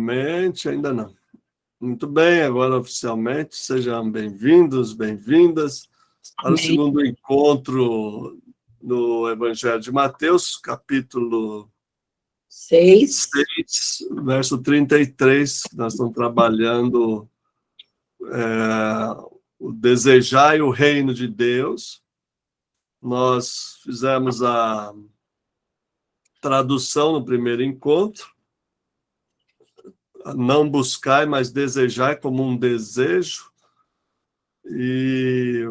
oficialmente, ainda não. Muito bem, agora oficialmente, sejam bem-vindos, bem-vindas para o segundo encontro no Evangelho de Mateus, capítulo 6, verso 33, nós estamos trabalhando o desejar o reino de Deus. Nós fizemos a tradução no primeiro encontro, não buscar, mas desejar como um desejo. E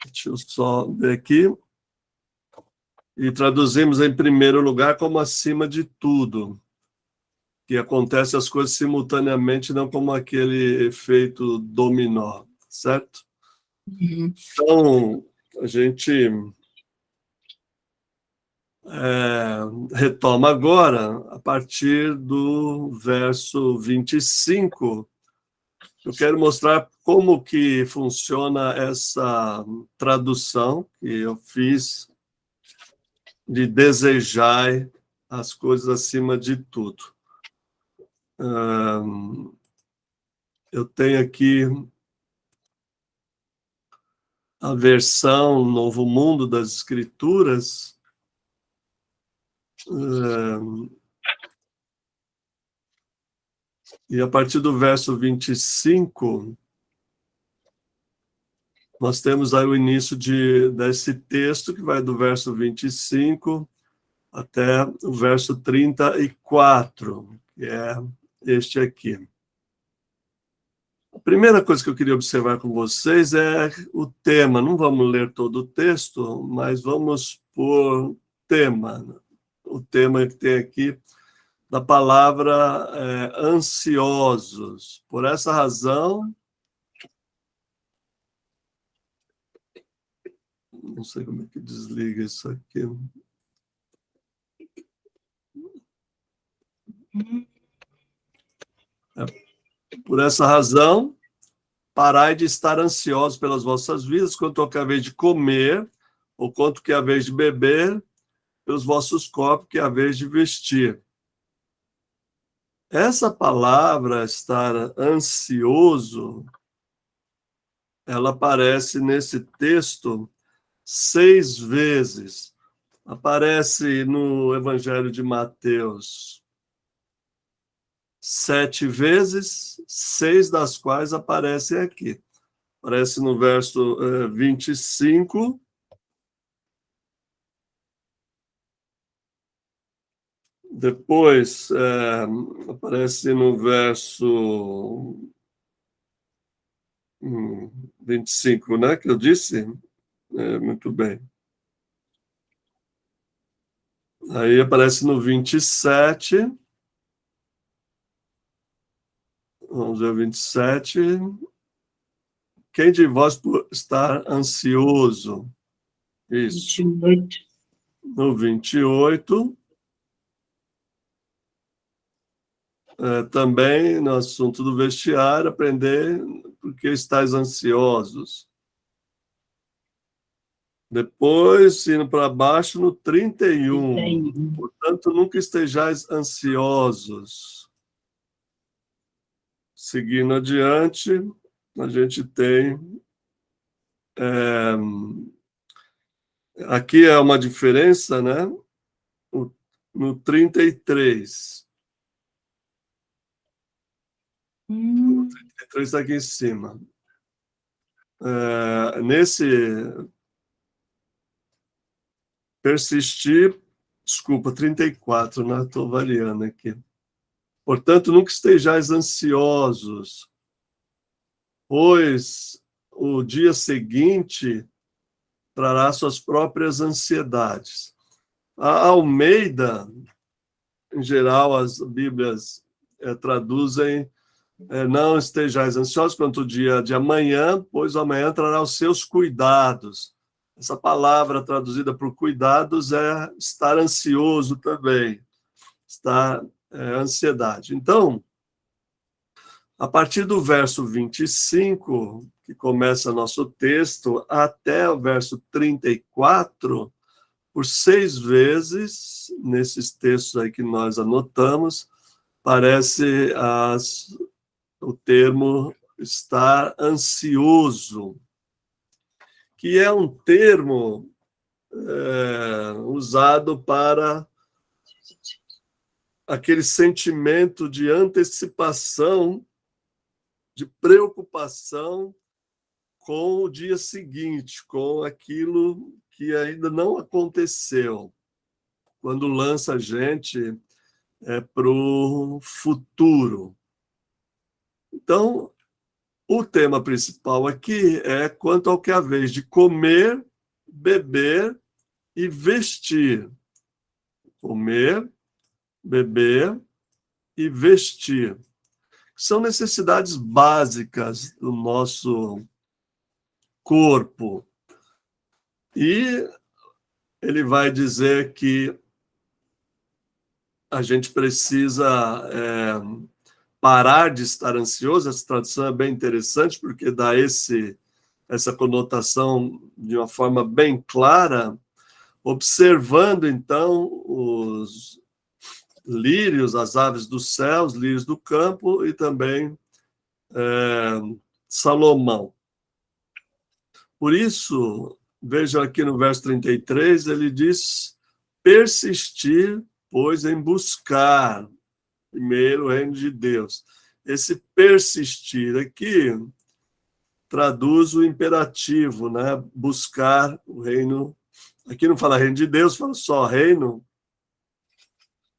deixa eu só ver aqui. E traduzimos em primeiro lugar como acima de tudo, que acontece as coisas simultaneamente, não como aquele efeito dominó, certo? Uhum. Então, a gente retoma agora, a partir do verso 25. Eu quero mostrar como que funciona essa tradução que eu fiz de desejar as coisas acima de tudo. Eu tenho aqui a versão Novo Mundo das Escrituras, e a partir do verso 25, nós temos aí o início desse texto, que vai do verso 25 até o verso 34, que é este aqui. A primeira coisa que eu queria observar com vocês é o tema. Não vamos ler todo o texto, mas vamos por tema. O tema que tem aqui da palavra ansiosos. Por essa razão, não sei como é que desliga isso aqui. Por essa razão, parai de estar ansiosos pelas vossas vidas, quanto que é a vez de comer, ou quanto que é a vez de beber, pelos vossos corpos, que é a vez de vestir. Essa palavra, estar ansioso, ela aparece nesse texto 6 vezes. Aparece no Evangelho de Mateus 7 vezes, 6 das quais aparecem aqui. Aparece no verso 25. Depois, aparece no verso 25, né, que eu disse? Muito bem. Aí aparece no 27. Vamos ver o 27. Quem de vós por estar ansioso? Isso. 28. No 28. Também no assunto do vestiário, aprender porque estáis ansiosos. Depois, indo para baixo, no 31. 31. Portanto, nunca estejais ansiosos. Seguindo adiante, a gente tem... aqui é uma diferença, né? No 33. O 33 está aqui em cima. Nesse persistir, desculpa, 34, né? Estou variando aqui. Portanto, nunca estejais ansiosos, pois o dia seguinte trará suas próprias ansiedades. A Almeida, em geral, as Bíblias traduzem não estejais ansiosos quanto o dia de amanhã, pois o amanhã trará os seus cuidados. Essa palavra traduzida por cuidados é estar ansioso também, estar ansiedade. Então, a partir do verso 25, que começa nosso texto, até o verso 34, por 6 vezes, nesses textos aí que nós anotamos, parece o termo estar ansioso, que é um termo usado para aquele sentimento de antecipação, de preocupação com o dia seguinte, com aquilo que ainda não aconteceu, quando lança a gente para o futuro. Então, o tema principal aqui é quanto ao que é a vez de comer, beber e vestir. Comer, beber e vestir. São necessidades básicas do nosso corpo. E ele vai dizer que a gente precisa parar de estar ansioso. Essa tradução é bem interessante, porque dá essa conotação de uma forma bem clara, observando, então, os lírios, as aves dos céus, lírios do campo, e também Salomão. Por isso, vejam aqui no verso 33, ele diz: persistir, pois, em buscar primeiro o reino de Deus. Esse persistir aqui traduz o imperativo, né? Buscar o reino. Aqui não fala reino de Deus, fala só reino,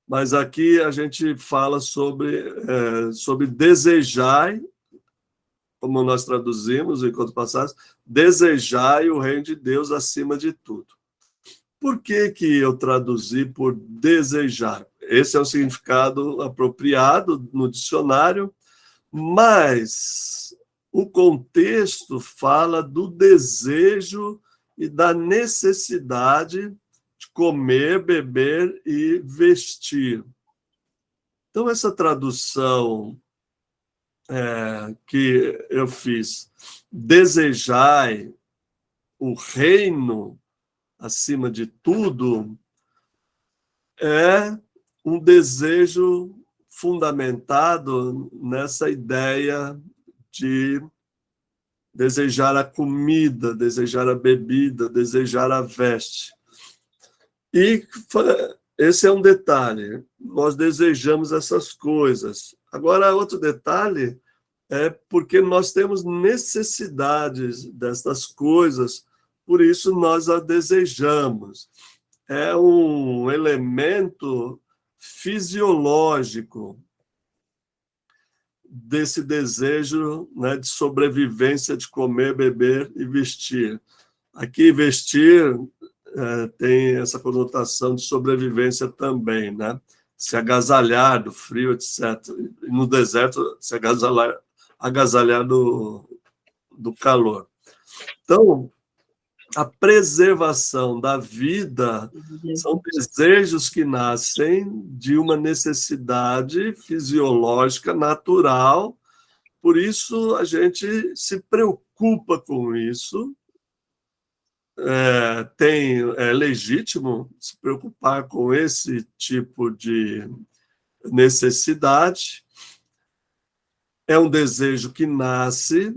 mas aqui a gente fala sobre desejar, como nós traduzimos enquanto passados, desejai o reino de Deus acima de tudo. Por que eu traduzi por desejar? Esse é o significado apropriado no dicionário, mas o contexto fala do desejo e da necessidade de comer, beber e vestir. Então, essa tradução que eu fiz, desejai o reino acima de tudo, é um desejo fundamentado nessa ideia de desejar a comida, desejar a bebida, desejar a veste. E esse é um detalhe, nós desejamos essas coisas. Agora, outro detalhe é porque nós temos necessidades dessas coisas, por isso nós a desejamos. É um elemento fisiológico desse desejo, né, de sobrevivência, de comer, beber e vestir. Aqui, vestir tem essa conotação de sobrevivência também, né? Se agasalhar do frio, etc. E no deserto, se agasalhar do calor. Então, a preservação da vida são desejos que nascem de uma necessidade fisiológica natural, por isso a gente se preocupa com isso. É legítimo se preocupar com esse tipo de necessidade. É um desejo que nasce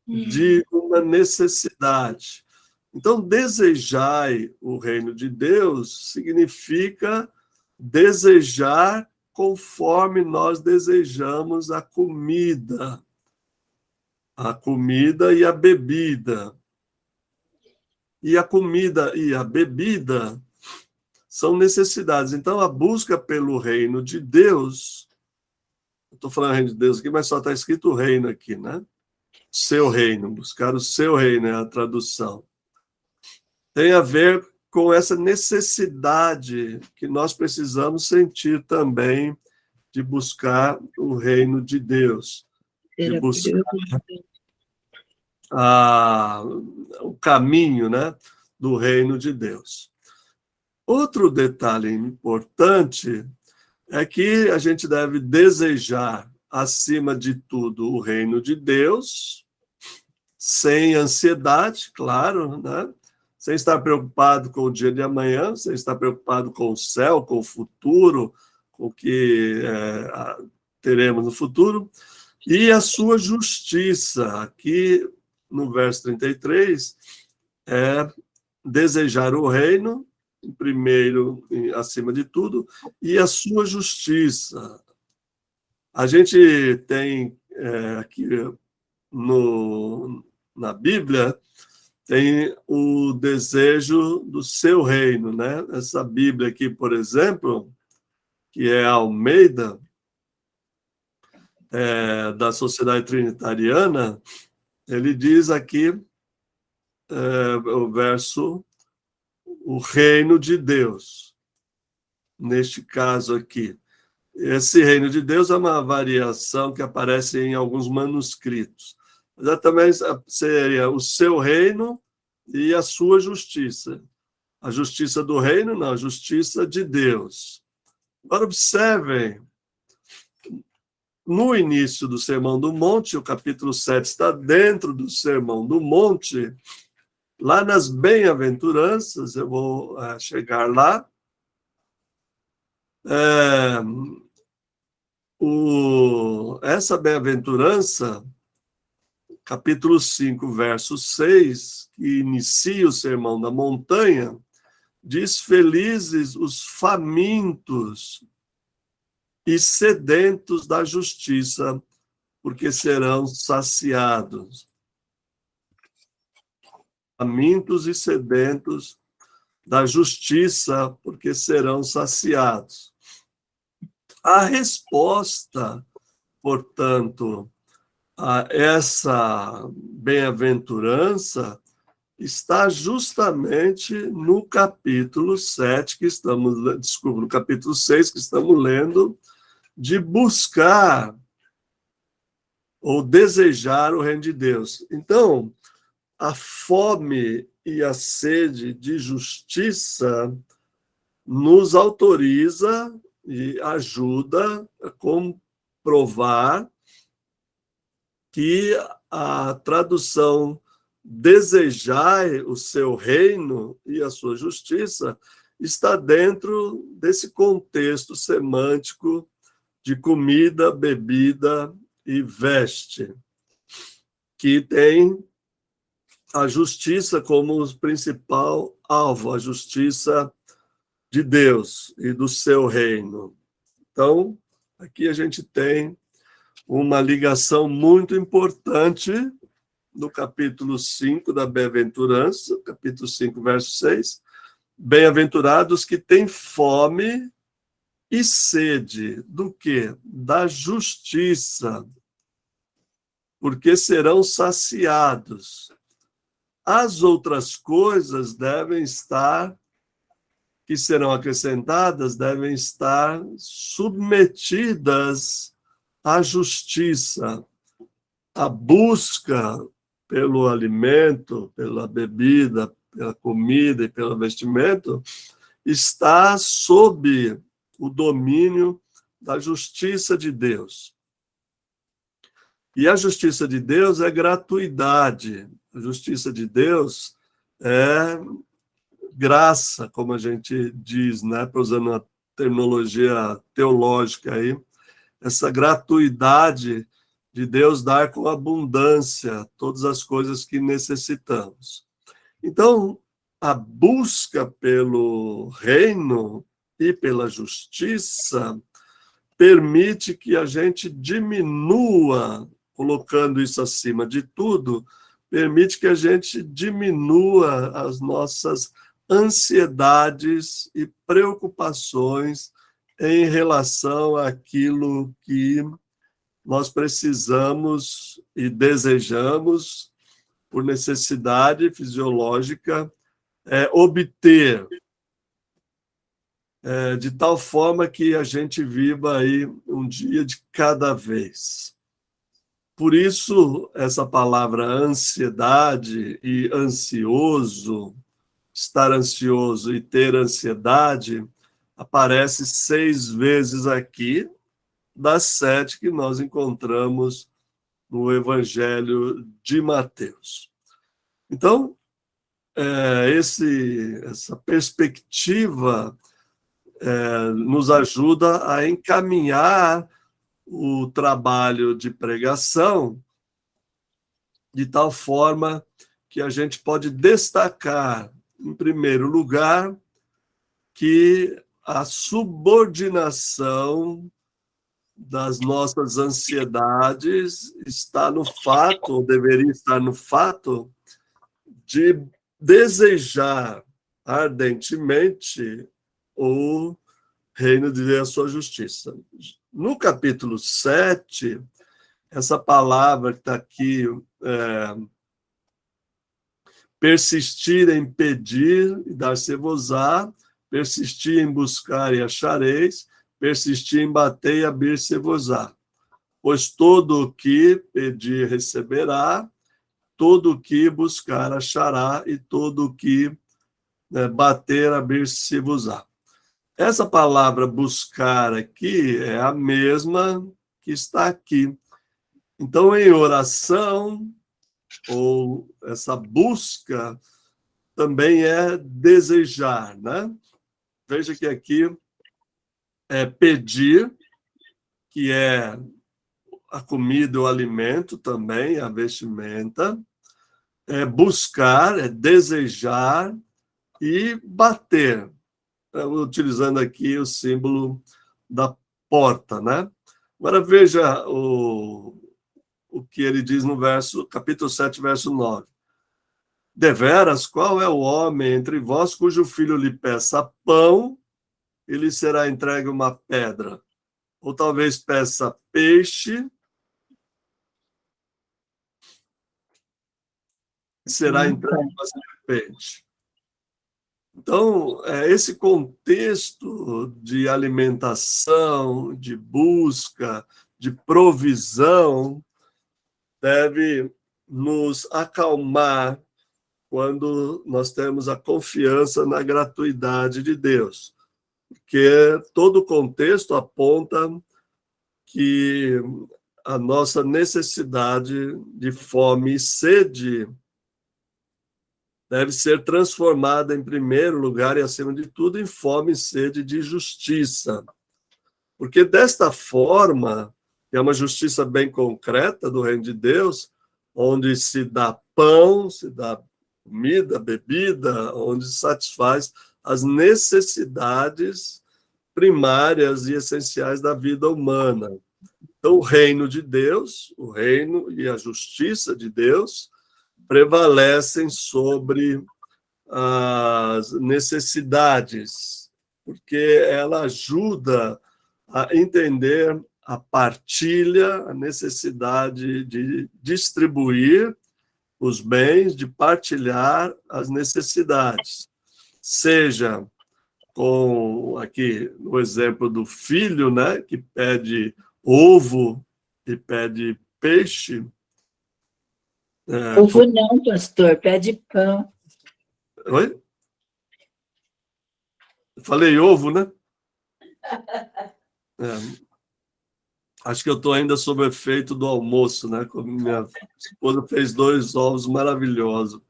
de uma necessidade. Então, desejai o reino de Deus significa desejar conforme nós desejamos a comida e a bebida. E a comida e a bebida são necessidades. Então, a busca pelo reino de Deus, eu estou falando reino de Deus aqui, mas só está escrito reino aqui, né? Seu reino, buscar o seu reino é a tradução. Tem a ver com essa necessidade que nós precisamos sentir também de buscar o reino de Deus, de buscar o caminho, né, do reino de Deus. Outro detalhe importante é que a gente deve desejar, acima de tudo, o reino de Deus, sem ansiedade, claro, né? sem estar preocupado com o dia de amanhã, sem estar preocupado com o céu, com o futuro, com o que teremos no futuro, e a sua justiça. Aqui, no verso 33, é desejar o reino, primeiro, acima de tudo, e a sua justiça. A gente tem aqui na Bíblia, tem o desejo do seu reino, né? Essa Bíblia aqui, por exemplo, que é a Almeida, da Sociedade Trinitariana, ele diz aqui, o verso, o reino de Deus. Neste caso aqui, esse reino de Deus é uma variação que aparece em alguns manuscritos. Exatamente seria o seu reino e a sua justiça. A justiça do reino, não, a justiça de Deus. Agora, observem, no início do Sermão do Monte, o capítulo 7 está dentro do Sermão do Monte, lá nas bem-aventuranças, eu vou chegar lá, essa bem-aventurança, capítulo 5, verso 6, que inicia o Sermão da Montanha, diz: felizes os famintos e sedentos da justiça, porque serão saciados. Famintos e sedentos da justiça, porque serão saciados. A resposta, portanto, a essa bem-aventurança está justamente no capítulo 7 que estamos, desculpa, no capítulo 6 que estamos lendo, de buscar ou desejar o reino de Deus. Então, a fome e a sede de justiça nos autoriza e ajuda a comprovar que a tradução desejai o seu reino e a sua justiça está dentro desse contexto semântico de comida, bebida e veste, que tem a justiça como o principal alvo, a justiça de Deus e do seu reino. Então, aqui a gente tem uma ligação muito importante no capítulo 5 da Bem-aventurança, capítulo 5, verso 6. Bem-aventurados que têm fome e sede do quê? Da justiça, porque serão saciados. As outras coisas que serão acrescentadas, devem estar submetidas à justiça. A busca pelo alimento, pela bebida, pela comida e pelo vestimento está sob o domínio da justiça de Deus. E a justiça de Deus é gratuidade. A justiça de Deus é graça, como a gente diz, né? Usando uma terminologia teológica aí, essa gratuidade de Deus dar com abundância todas as coisas que necessitamos. Então, a busca pelo reino e pela justiça permite que a gente diminua, colocando isso acima de tudo, permite que a gente diminua as nossas ansiedades e preocupações em relação àquilo que nós precisamos e desejamos, por necessidade fisiológica, obter, de tal forma que a gente viva aí um dia de cada vez. Por isso, essa palavra ansiedade e ansioso, estar ansioso e ter ansiedade, aparece 6 vezes aqui, das 7 que nós encontramos no Evangelho de Mateus. Então, essa perspectiva nos ajuda a encaminhar o trabalho de pregação de tal forma que a gente pode destacar, em primeiro lugar, que a subordinação das nossas ansiedades está no fato, ou deveria estar no fato, de desejar ardentemente o reino de Deus e a sua justiça. No capítulo 7, essa palavra que está aqui, persistir em pedir e dar-se-vos-á, persistir em buscar e achareis, persistir em bater e abrir-se-vos-á. Pois todo o que pedir receberá, todo o que buscar achará, e todo o que bater abrir-se-vos-á. Essa palavra buscar aqui é a mesma que está aqui. Então, em oração, ou essa busca, também é desejar, né? Veja que aqui é pedir, que é a comida, o alimento também, a vestimenta, é buscar, é desejar, e bater, utilizando aqui o símbolo da porta, né? Agora veja o que ele diz no capítulo 7, verso 9. Deveras, qual é o homem entre vós cujo filho lhe peça pão e lhe será entregue uma pedra? Ou talvez peça peixe e será entregue uma serpente? Então, esse contexto de alimentação, de busca, de provisão, deve nos acalmar quando nós temos a confiança na gratuidade de Deus. Porque todo o contexto aponta que a nossa necessidade de fome e sede deve ser transformada, em primeiro lugar e acima de tudo, em fome e sede de justiça. Porque desta forma, é uma justiça bem concreta do reino de Deus, onde se dá pão, se dá comida, bebida, onde se satisfaz as necessidades primárias e essenciais da vida humana. Então, o reino de Deus, o reino e a justiça de Deus prevalecem sobre as necessidades, porque ela ajuda a entender a partilha, a necessidade de distribuir os bens, de partilhar as necessidades. Seja com, aqui, o exemplo do filho, né, que pede ovo e pede peixe. Ovo não, pastor, pede pão. Oi? Falei ovo, né? Acho que eu estou ainda sob o efeito do almoço, né? Como minha esposa fez 2 ovos maravilhosos.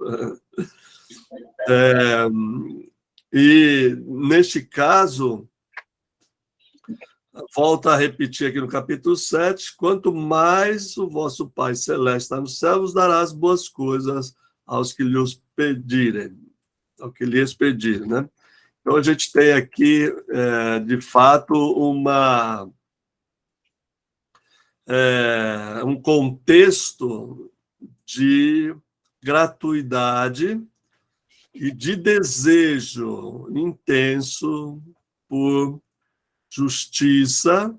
E, neste caso, volta a repetir aqui no capítulo 7, quanto mais o vosso Pai Celeste está nos céus, dará as boas coisas aos que lhes pedirem, ao que lhes pedirem, né? Então, a gente tem aqui, de fato, um contexto de gratuidade e de desejo intenso por justiça,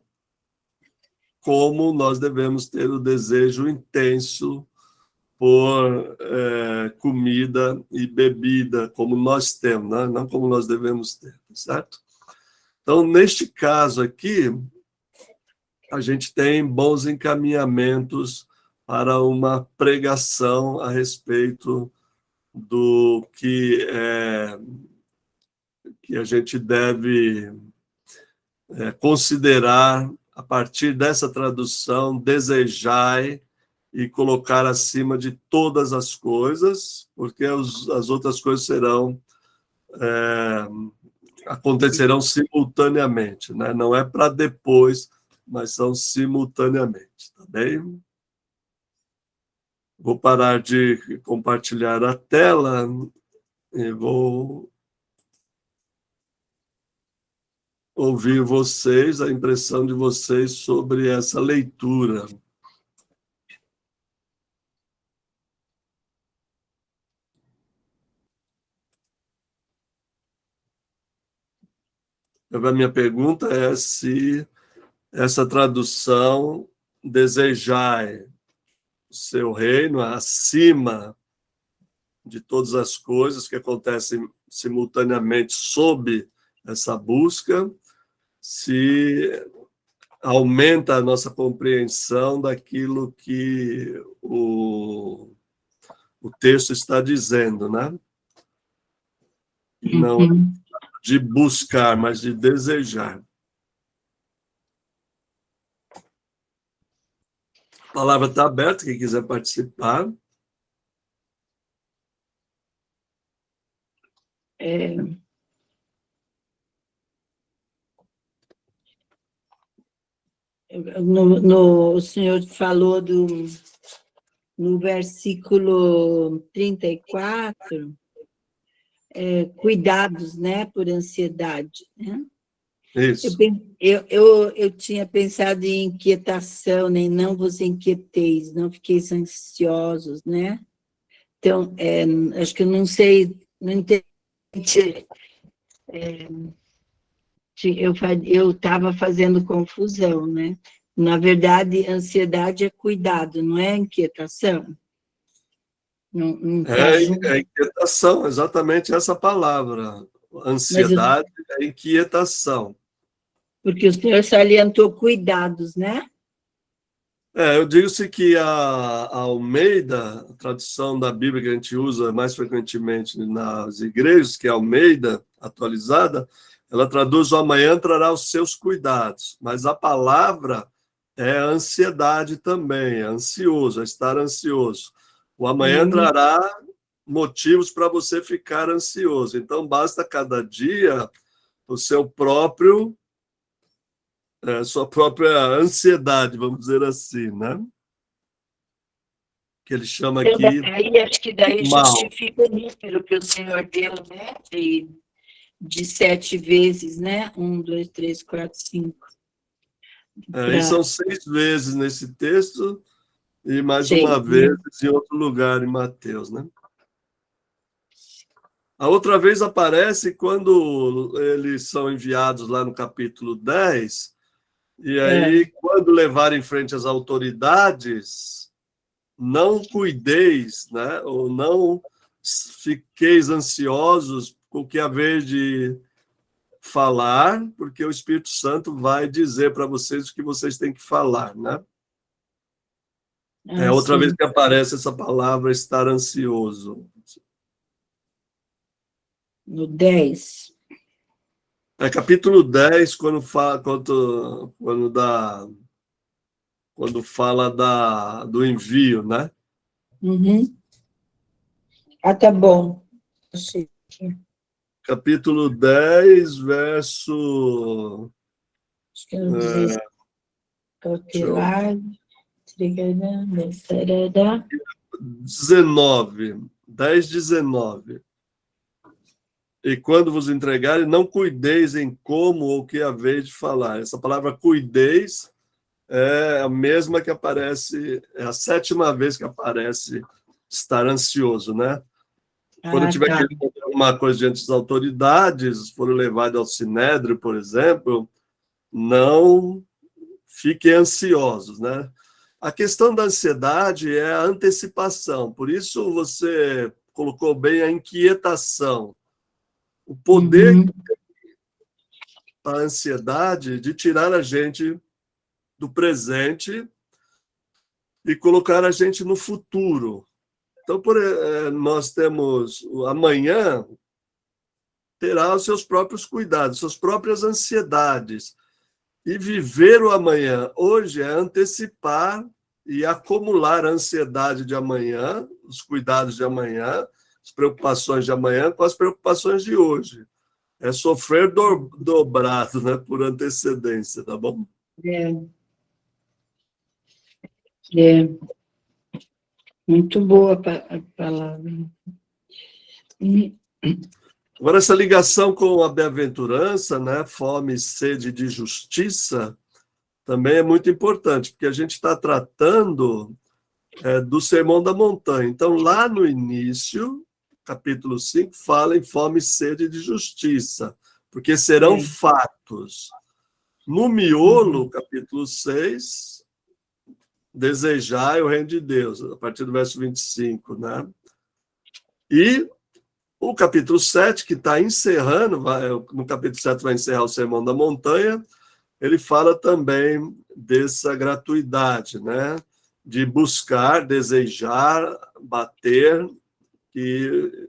como nós devemos ter o desejo intenso por comida e bebida, como nós temos, né? Não como nós devemos ter, certo? Então, neste caso aqui, a gente tem bons encaminhamentos para uma pregação a respeito do que a gente deve considerar, a partir dessa tradução, desejai e colocar acima de todas as coisas, porque as outras coisas acontecerão simultaneamente, né? Não é para depois, mas são simultaneamente, tá bem? Vou parar de compartilhar a tela e vou ouvir vocês, a impressão de vocês sobre essa leitura. A minha pergunta é se essa tradução desejai o seu reino acima de todas as coisas que acontecem simultaneamente sob essa busca, se aumenta a nossa compreensão daquilo que o texto está dizendo, né? E não de buscar, mas de desejar. A palavra está aberta, quem quiser participar. O senhor falou no versículo 34, cuidados, né, por ansiedade, né? Isso. Eu tinha pensado em inquietação, nem não vos inquieteis, não fiqueis ansiosos, né? Então, acho que eu não sei, não entendi. Eu estava fazendo confusão, né? Na verdade, ansiedade é cuidado, não é inquietação. Não tá junto. É inquietação, exatamente essa palavra. Ansiedade é inquietação. Porque o senhor salientou cuidados, né? Eu digo-se que a Almeida, a tradução da Bíblia que a gente usa mais frequentemente nas igrejas, que é a Almeida atualizada, ela traduz: o amanhã trará os seus cuidados. Mas a palavra é ansiedade também, é ansioso, é estar ansioso. O amanhã trará motivos para você ficar ansioso. Então, basta cada dia o seu próprio, sua própria ansiedade, vamos dizer assim, né? Que ele chama aqui Acho que daí mal. justifica o número que o senhor deu, né? De 7 vezes, né? 1, 2, 3, 4, 5. E são 6 vezes nesse texto e mais 6, uma vez em outro lugar em Mateus, né? A outra vez aparece quando eles são enviados lá no capítulo 10, e aí, quando levarem em frente as autoridades, não cuideis, né? Ou não fiqueis ansiosos com o que haver de falar, porque o Espírito Santo vai dizer para vocês o que vocês têm que falar, né? É outra vez que aparece essa palavra estar ansioso. No 10. Capítulo 10, quando fala do envio, né? Uhum. Tá bom. Achei. Capítulo 10, verso... Acho que eu não sei. Cautelar. 10, 19. E quando vos entregarem, não cuideis em como ou que haveis de falar. Essa palavra cuideis é a mesma que aparece, é a 7ª vez que aparece estar ansioso, né? Quando tiver que responder alguma coisa diante das autoridades, for levado ao sinédrio, por exemplo, não fiquem ansiosos, né? A questão da ansiedade é a antecipação, por isso você colocou bem a inquietação. O poder da ansiedade de tirar a gente do presente e colocar a gente no futuro. Então, nós temos o amanhã terá os seus próprios cuidados, suas próprias ansiedades. E viver o amanhã hoje é antecipar e acumular a ansiedade de amanhã, os cuidados de amanhã, as preocupações de amanhã com as preocupações de hoje. É sofrer dobrado, né, por antecedência, tá bom? É muito boa a palavra. Agora, essa ligação com a bem-aventurança, né, fome e sede de justiça, também é muito importante, porque a gente está tratando do Sermão da Montanha. Então, lá no início, capítulo 5, fala em fome e sede de justiça, porque serão fatos. No miolo, capítulo 6, desejai o reino de Deus, a partir do verso 25, né? E o capítulo 7, que está encerrando, no capítulo 7 vai encerrar o Sermão da Montanha, ele fala também dessa gratuidade, né? De buscar, desejar, bater e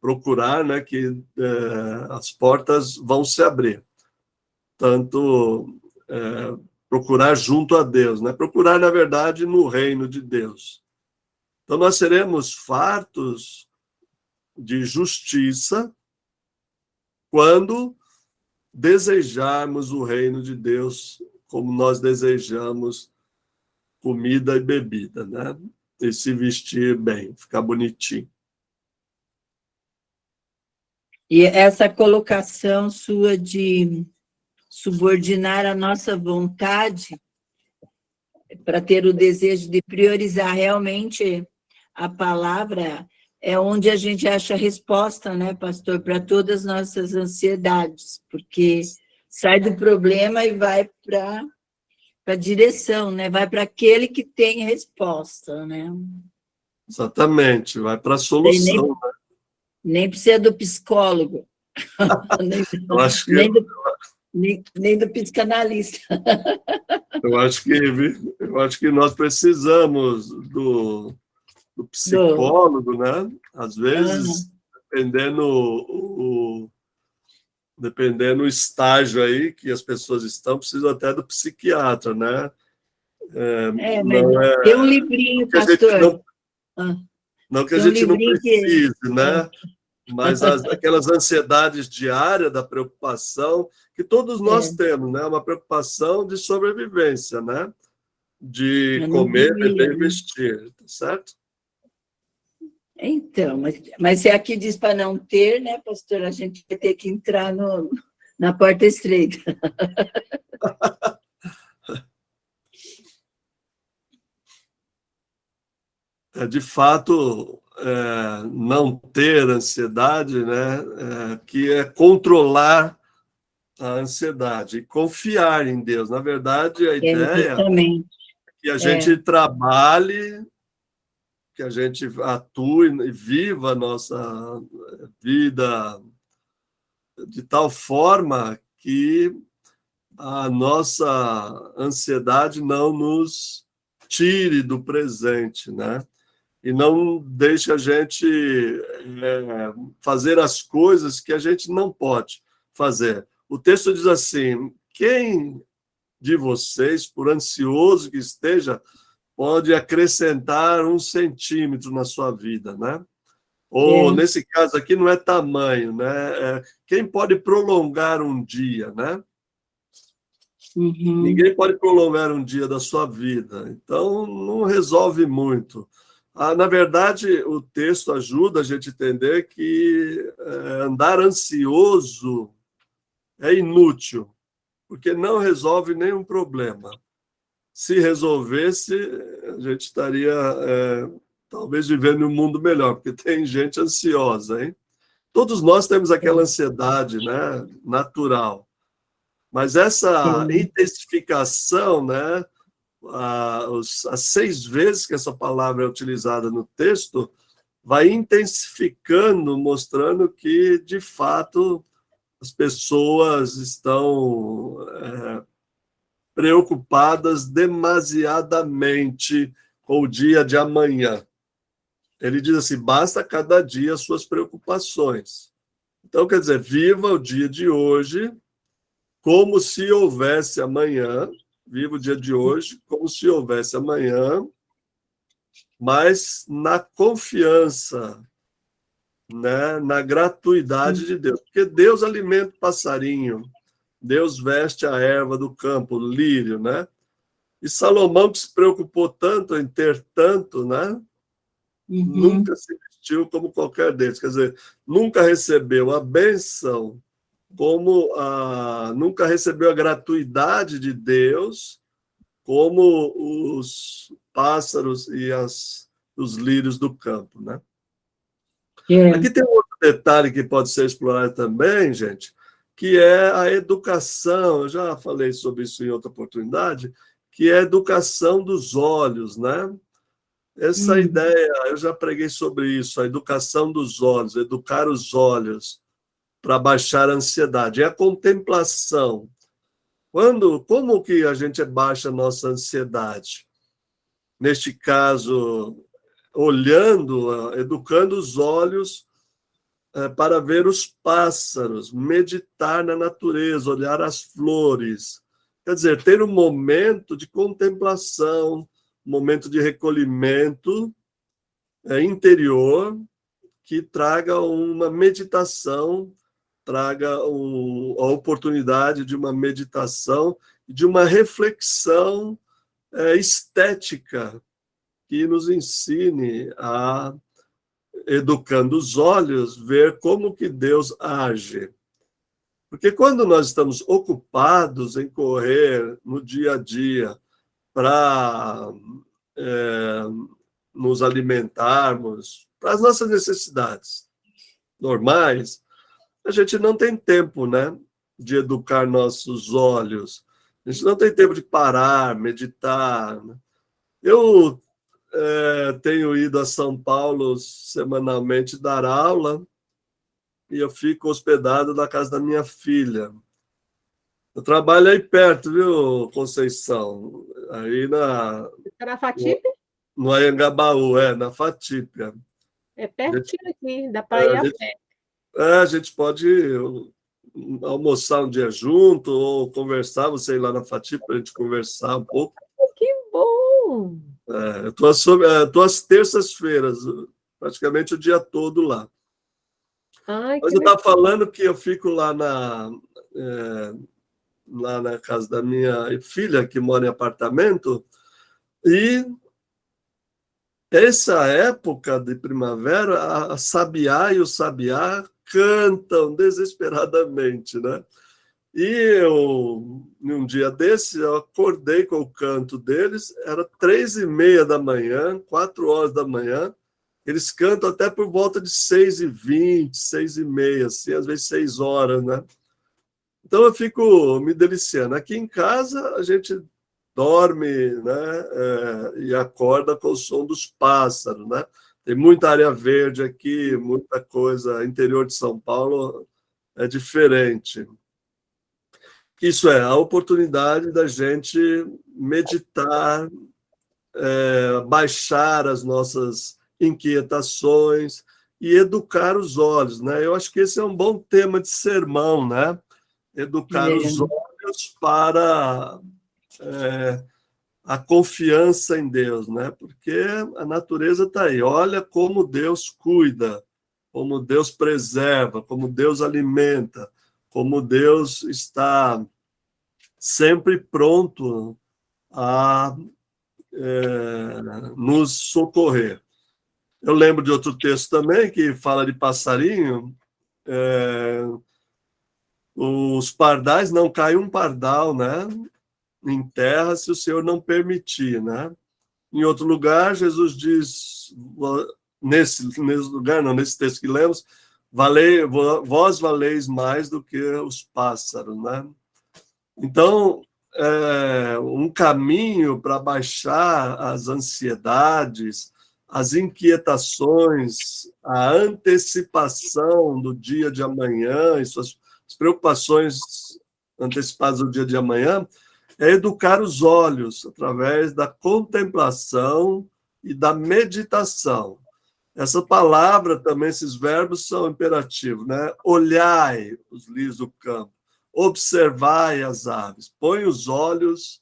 procurar, né? Que as portas vão se abrir. Tanto procurar junto a Deus, né? Procurar, na verdade, no reino de Deus. Então, nós seremos fartos de justiça quando desejarmos o reino de Deus como nós desejamos comida e bebida, né? E se vestir bem, ficar bonitinho. E essa colocação sua de subordinar a nossa vontade para ter o desejo de priorizar realmente a palavra é onde a gente acha a resposta, né, pastor, para todas as nossas ansiedades, porque sai do problema e vai para a direção, né? Vai para aquele que tem resposta, né? Exatamente, vai para a solução. Nem precisa do psicólogo, Eu acho que nem do psicanalista. eu acho que nós precisamos do psicólogo, né? Às vezes, dependendo do estágio aí que as pessoas estão, precisam até do psiquiatra, né? Mas tem um livrinho, pastor. Não que a gente não precise, né? Mas aquelas ansiedades diárias da preocupação que todos nós temos, né? Uma preocupação de sobrevivência, né? De comer, beber e vestir, tá certo? Então, mas se aqui diz para não ter, né, pastor, a gente vai ter que entrar na porta estreita. De fato, não ter ansiedade, né, que é controlar a ansiedade, confiar em Deus. Na verdade, a ideia é que a gente trabalhe, que a gente atue e viva a nossa vida de tal forma que a nossa ansiedade não nos tire do presente, né? E não deixe a gente fazer as coisas que a gente não pode fazer. O texto diz assim: quem de vocês, por ansioso que esteja, pode acrescentar 1 centímetro na sua vida, né? Ou, nesse caso aqui, não é tamanho, né? Quem pode prolongar um dia, né? Ninguém pode prolongar um dia da sua vida. Então, não resolve muito. Na verdade, o texto ajuda a gente a entender que andar ansioso é inútil, porque não resolve nenhum problema. Se resolvesse, a gente estaria talvez vivendo em um mundo melhor, porque tem gente ansiosa, hein? Todos nós temos aquela ansiedade, né, natural. Mas essa intensificação, né, as 6 vezes que essa palavra é utilizada no texto, vai intensificando, mostrando que, de fato, as pessoas estão preocupadas demasiadamente com o dia de amanhã. Ele diz assim: basta cada dia as suas preocupações. Então, quer dizer, viva o dia de hoje como se houvesse amanhã, Viva o dia de hoje como se houvesse amanhã, mas na confiança, né, na gratuidade de Deus. Porque Deus alimenta o passarinho, Deus veste a erva do campo, o lírio, né? E Salomão, que se preocupou tanto em ter tanto, né? Nunca se vestiu como qualquer deles. Quer dizer, nunca recebeu a bênção, nunca recebeu a gratuidade de Deus, como os pássaros e os lírios do campo, né? Aqui tem um outro detalhe que pode ser explorado também, gente, que é a educação. Eu já falei sobre isso em outra oportunidade, que é a educação dos olhos, né? Essa ideia, eu já preguei sobre isso, a educação dos olhos, educar os olhos para baixar a ansiedade. É a contemplação. Como que a gente baixa a nossa ansiedade? Neste caso, olhando, educando os olhos para ver os pássaros, meditar na natureza, olhar as flores. Quer dizer, ter um momento de contemplação, um momento de recolhimento interior que traga uma meditação, traga a oportunidade de uma meditação, de uma reflexão estética que nos ensine a, educando os olhos, ver como que Deus age. Porque quando nós estamos ocupados em correr no dia a dia para nos alimentarmos, para as nossas necessidades normais, a gente não tem tempo, né, de educar nossos olhos. A gente não tem tempo de parar, meditar. Eu tenho ido a São Paulo semanalmente dar aula e eu fico hospedado na casa da minha filha. Eu trabalho aí perto, viu, Conceição? Aí na FATIP? No Anhangabaú, na Fatípia. É pertinho aqui, dá para ir a pé. A gente pode almoçar um dia junto ou conversar, você ir lá na Fatípia para a gente conversar um pouco. Que bom! Eu estou às terças-feiras, praticamente o dia todo lá. Ai, mas eu estava falando que eu fico lá na casa da minha filha, que mora em apartamento, e essa época de primavera, a sabiá e o sabiá cantam desesperadamente, né? E num dia desse, eu acordei com o canto deles, era 3h30 da manhã, 4 horas da manhã, eles cantam até por volta de 6h20, 6h30, assim, às vezes 6 horas, né? Então eu fico me deliciando. Aqui em casa a gente dorme, né, e acorda com o som dos pássaros, né? Tem muita área verde aqui, muita coisa. Interior de São Paulo é diferente. Isso é a oportunidade da gente meditar, baixar as nossas inquietações e educar os olhos, né? Eu acho que esse é um bom tema de sermão, né? Educar os olhos para a confiança em Deus, né? Porque a natureza está aí. Olha como Deus cuida, como Deus preserva, como Deus alimenta, como Deus está sempre pronto a nos socorrer. Eu lembro de outro texto também que fala de passarinho. Os pardais, não cai um pardal, né, em terra se o Senhor não permitir, né? Em outro lugar, Jesus diz, nesse lugar, não, nesse texto que lemos, vós valeis mais do que os pássaros, né? Então, um caminho para baixar as ansiedades, as inquietações, a antecipação do dia de amanhã e suas preocupações antecipadas do dia de amanhã, é educar os olhos através da contemplação e da meditação. Essa palavra também, esses verbos são imperativos, né? Olhai os lírios do campo, observai as aves, põe os olhos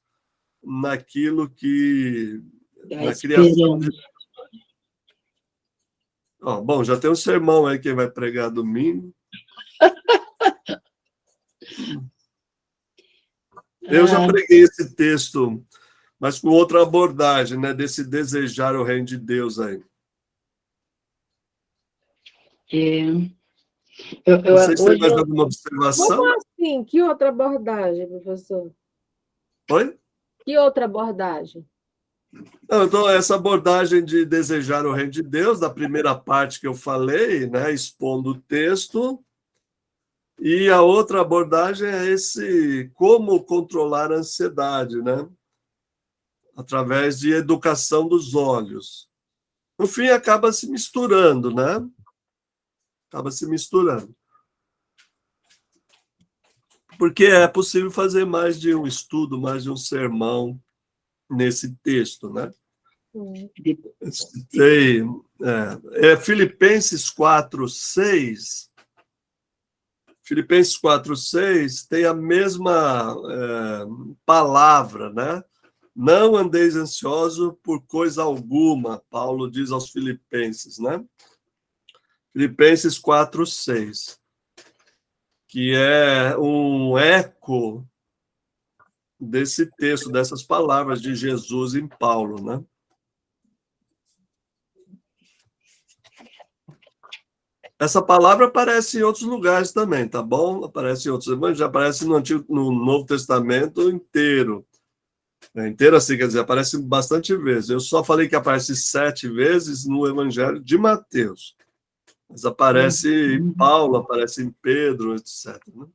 naquilo que... Tá na criação esperando. de... Bom, já tem um sermão aí que vai pregar domingo. Eu já preguei esse texto, mas com outra abordagem, né? Desse desejar o reino de Deus aí. Vocês têm mais alguma observação? Como assim? Que outra abordagem, professor? Oi? Que outra abordagem? Não, então, essa abordagem de desejar o reino de Deus, da primeira parte que eu falei, né? Expondo o texto. E a outra abordagem é esse como controlar a ansiedade, né? Através de educação dos olhos. No fim, acaba se misturando, né? Acaba se misturando. Porque é possível fazer mais de um estudo, mais de um sermão nesse texto, né? Citei, Filipenses 4:6. Filipenses 4:6 tem a mesma palavra, né? Não andeis ansioso por coisa alguma, Paulo diz aos filipenses, né? Filipenses 4:6, que é um eco desse texto, dessas palavras de Jesus em Paulo, né? Essa palavra aparece em outros lugares também, tá bom? Aparece em outros evangelhos, já aparece no Novo Testamento inteiro. Inteiro assim, quer dizer, aparece bastante vezes. Eu só falei que aparece 7 vezes no Evangelho de Mateus. Mas aparece em Paulo, aparece em Pedro, etc. Né?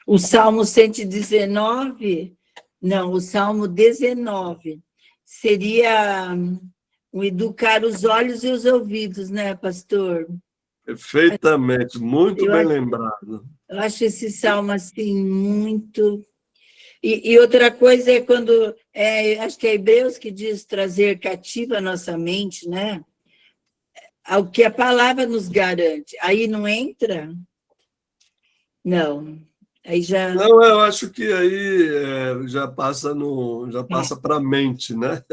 O Salmo 119, não, o Salmo 19 seria o educar os olhos e os ouvidos, né, pastor? Perfeitamente, muito bem lembrado. Eu acho esse salmo, assim, muito... E outra coisa é quando, acho que é Hebreus que diz trazer cativa a nossa mente, né? Ao que a palavra nos garante. Aí não entra? Não. Aí já... Não, eu acho que aí já passa para a mente, né?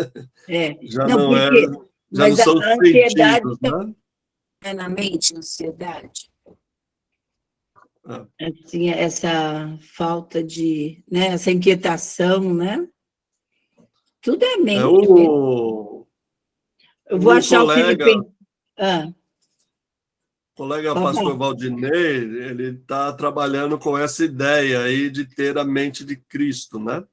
Já não, não é, porque, já não mas a são os ansiedade sentidos, né? é na mente, ansiedade. Ah. Assim, essa falta de, né, essa inquietação, né? Tudo é mente. Eu vou achar o Filipenses. Colega pastor Valdinei, ele está trabalhando com essa ideia aí de ter a mente de Cristo, né?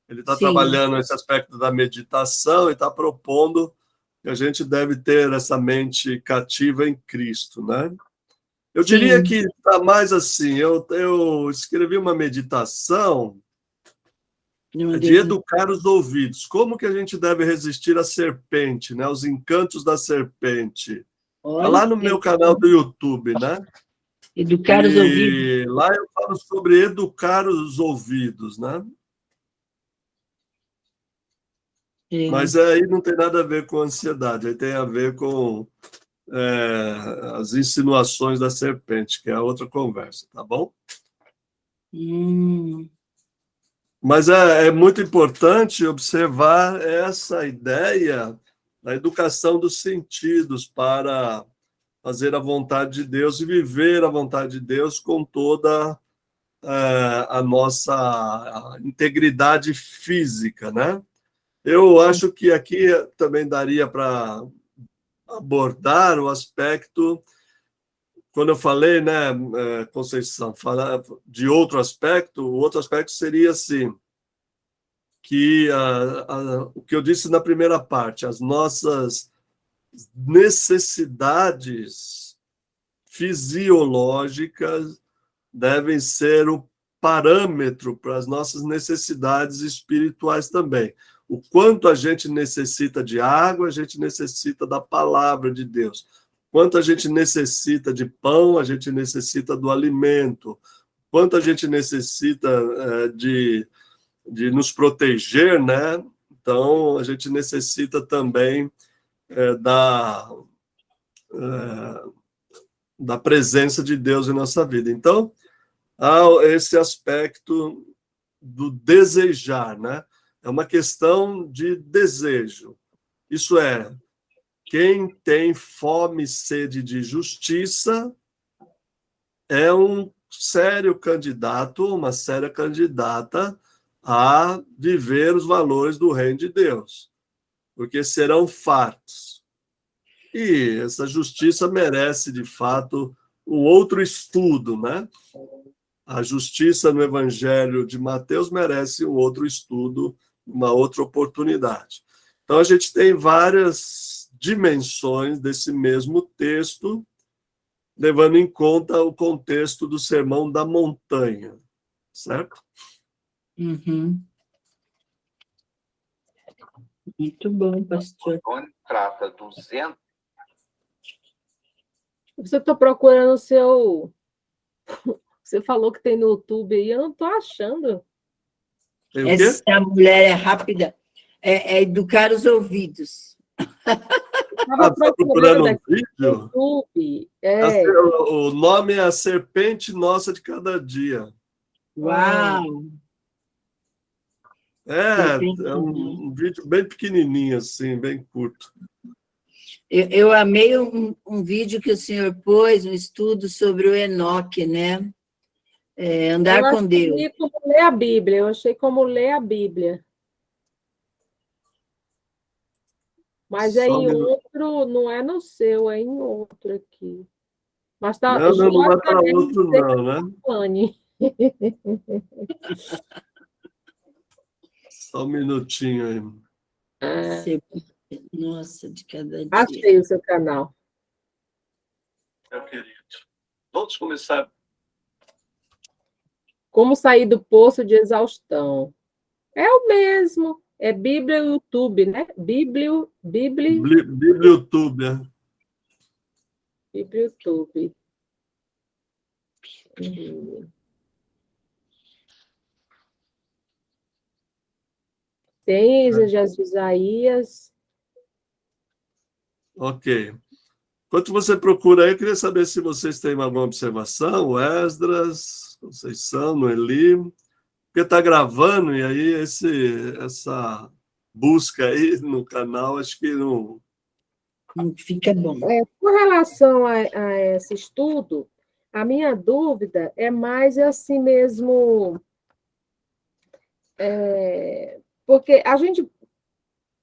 Ele está trabalhando esse aspecto da meditação e está propondo que a gente deve ter essa mente cativa em Cristo, né? Eu diria que está mais assim, eu escrevi uma meditação de educar os ouvidos. Como que a gente deve resistir à serpente, né? Os encantos da serpente. Está lá no meu canal do YouTube, né? Educar os ouvidos. Lá eu falo sobre educar os ouvidos, né? Mas aí não tem nada a ver com ansiedade, aí tem a ver com as insinuações da serpente, que é outra conversa, tá bom? Mas é muito importante observar essa ideia da educação dos sentidos para fazer a vontade de Deus e viver a vontade de Deus com toda a nossa integridade física, né? Eu acho que aqui também daria para abordar o aspecto, quando eu falei, né, Conceição, falar de outro aspecto, o outro aspecto seria assim, que o que eu disse na primeira parte, as nossas necessidades fisiológicas devem ser o parâmetro para as nossas necessidades espirituais também. O quanto a gente necessita de água, a gente necessita da palavra de Deus. Quanto a gente necessita de pão, a gente necessita do alimento. Quanto a gente necessita de nos proteger, né? Então, a gente necessita também da presença de Deus em nossa vida. Então, há esse aspecto do desejar, né? É uma questão de desejo. Isso é, quem tem fome e sede de justiça é um sério candidato, uma séria candidata a viver os valores do reino de Deus, porque serão fartos. E essa justiça merece, de fato, um outro estudo, né? A justiça no Evangelho de Mateus merece um outro estudo, uma outra oportunidade. Então, a gente tem várias dimensões desse mesmo texto, levando em conta o contexto do Sermão da Montanha, certo? Uhum. Muito bom, pastor. Trata 200. Você está procurando o seu. Você falou que tem no YouTube aí, eu não estou achando. Tem o quê? Essa mulher é rápida, é educar os ouvidos. Estava Está procurando um aqui no vídeo? YouTube. O nome é A Serpente Nossa de Cada Dia. Uau! É um vídeo bem pequenininho, assim, bem curto. Eu amei um vídeo que o senhor pôs, um estudo sobre o Enoque, né? Andar com Deus. Eu achei como ler a Bíblia. Eu achei como ler a Bíblia. Mas é Só um em minuto. outro, não é no seu, é em outro aqui. Mas tá, Não vai para outro, não, né? Fanny. Só um minutinho aí. Nossa, de cada dia. Achei o seu canal. Meu querido, vamos começar. Como sair do poço de exaustão. É o mesmo. É Bíblia e YouTube, né? Bíblia Bibliotube, né? e YouTube. Tem exegese de Isaías. Ok. Enquanto você procura aí, eu queria saber se vocês têm alguma observação, o Esdras, Conceição, Noeli, porque está gravando, e aí essa busca aí no canal, acho que não... Fica bom. Com relação a esse estudo, a minha dúvida é mais assim mesmo, porque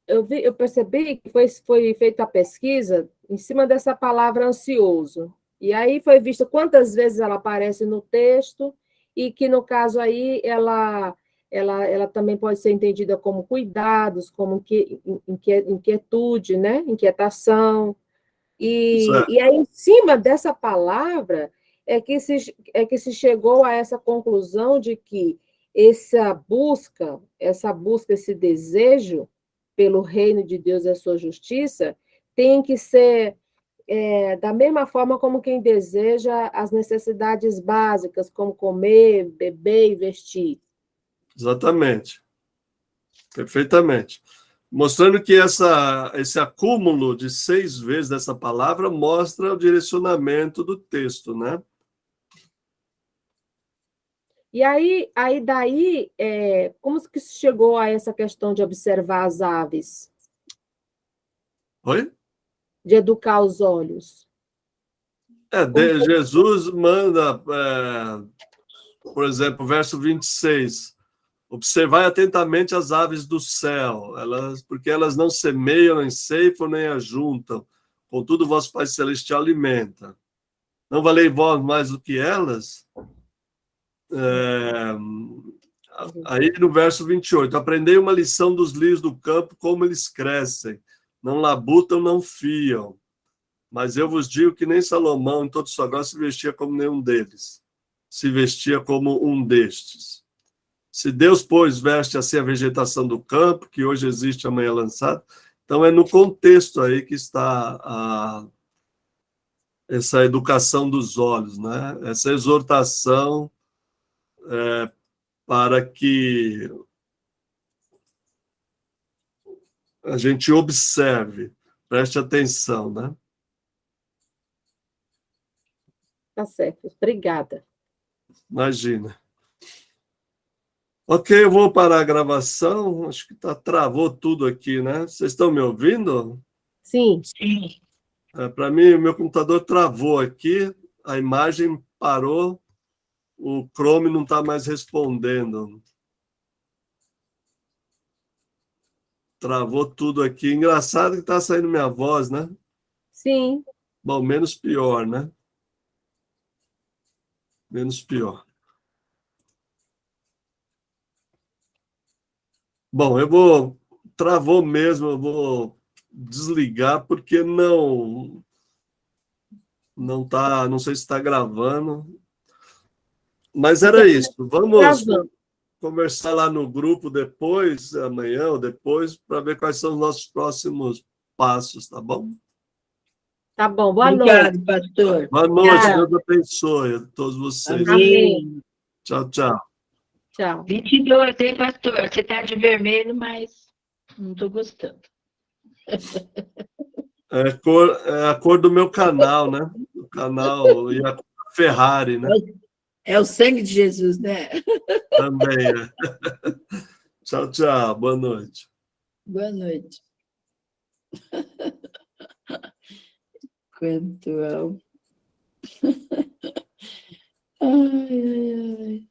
eu percebi que foi feita a pesquisa em cima dessa palavra ansioso, e aí foi visto quantas vezes ela aparece no texto, e que no caso aí ela também pode ser entendida como cuidados, como inquietude, né? Inquietação. E aí, em cima dessa palavra, é que se chegou a essa conclusão de que essa busca, esse desejo pelo reino de Deus e a sua justiça, tem que ser da mesma forma como quem deseja as necessidades básicas, como comer, beber e vestir. Exatamente. Perfeitamente. Mostrando que esse acúmulo de 6 vezes dessa palavra mostra o direcionamento do texto, né? E aí daí, como que se chegou a essa questão de observar as aves, Oi? de educar os olhos? Jesus manda, por exemplo, verso 26, observai atentamente as aves do céu, porque elas não semeiam, nem ceifam, nem ajuntam, contudo vosso Pai Celestial alimenta. Não valei vós mais do que elas? Aí no verso 28, aprendei uma lição dos lírios do campo, como eles crescem, não labutam, não fiam. Mas eu vos digo que nem Salomão, em toda sua glória, se vestia como nenhum deles. Se vestia como um destes. Se Deus, pois, veste assim a vegetação do campo, que hoje existe, amanhã é lançada, então é no contexto aí que está essa educação dos olhos, né? Essa exortação para que a gente observe, preste atenção, né? Tá certo, obrigada. Imagina. Ok, eu vou parar a gravação. Acho que travou tudo aqui, né? Vocês estão me ouvindo? Sim. Sim. Para mim, o meu computador travou aqui, a imagem parou, o Chrome não está mais respondendo. Travou tudo aqui. Engraçado que está saindo minha voz, né? Sim. Bom, menos pior, né? Menos pior. Bom, eu vou... Travou mesmo, eu vou desligar, porque não tá, não sei se está gravando. Mas era isso. Vamos Gravando. conversar lá no grupo depois, amanhã ou depois, para ver quais são os nossos próximos passos, tá bom? Tá bom. Boa noite. Obrigado, pastor. Boa noite, Tchau. Deus abençoe a todos vocês. Amém. Tchau, tchau. Tchau. 22, hein, pastor? Você está de vermelho, mas não estou gostando. É a cor do meu canal, né? O canal e a Ferrari, né? É o sangue de Jesus, né? Também é. Tchau, tchau. Boa noite. Boa noite. Quanto ao... Ai, ai, ai.